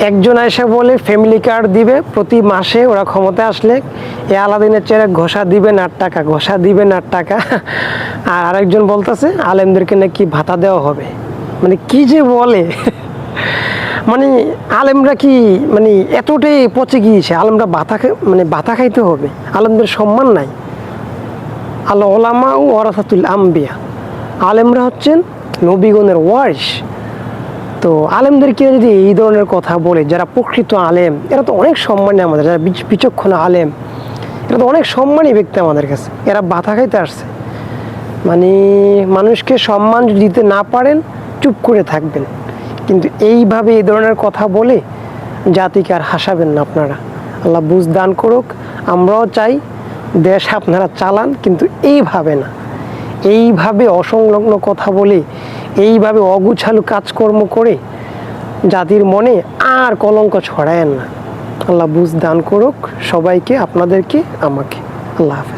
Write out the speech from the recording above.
একজন এসে বলে ফ্যামিলি কার্ড দিবে প্রতি মাসে, ওরা ক্ষমতায় আসলে এ আলাদিনের চেহারা ঘষা দিবেন 8 টাকা, ঘষা দিবেন 8 টাকা। আর আরেকজন বলতেছে আলেমদেরকে নাকি ভাতা দেওয়া হবে। মানে কি যে বলে, মানে আলেমরা কি মানে এতটাই পচে গিয়েছে, আলেমরা মানে ভাতা খাইতে হবে, আলেমদের সম্মান নাই। আল ওলামা ও ওয়ারাসাতুল আম্বিয়া, আলেমরা হচ্ছেন নবীগণের ওয়ারিস। তো আলেমদেরকে যদি এই ধরনের কথা বলে, যারা প্রকৃত আলেম এরা তো অনেক সম্মানী আমাদের, যারা বিচক্ষণ আলেম এরা তো অনেক সম্মানী ব্যক্তি আমাদের কাছে, এরা ভাতা খাইতে আসছে। মানে মানুষকে সম্মান যদি দিতে না পারেন চুপ করে থাকবেন, কিন্তু এইভাবে এই ধরনের কথা বলে জাতিকে আর হাসাবেন না আপনারা। আল্লাহ বুঝ দান করুক। আমরাও চাই দেশ আপনারা চালান, কিন্তু এইভাবে না, এইভাবে অসংলগ্ন কথা বলে, এইভাবে অগুছালু কাজকর্ম করে জাতির মনে আর কলঙ্ক ছড়ায়েন না। আল্লাহ বুঝ দান করুক সবাইকে, আপনাদেরকে, আমাকে। আল্লাহ হাফেজ।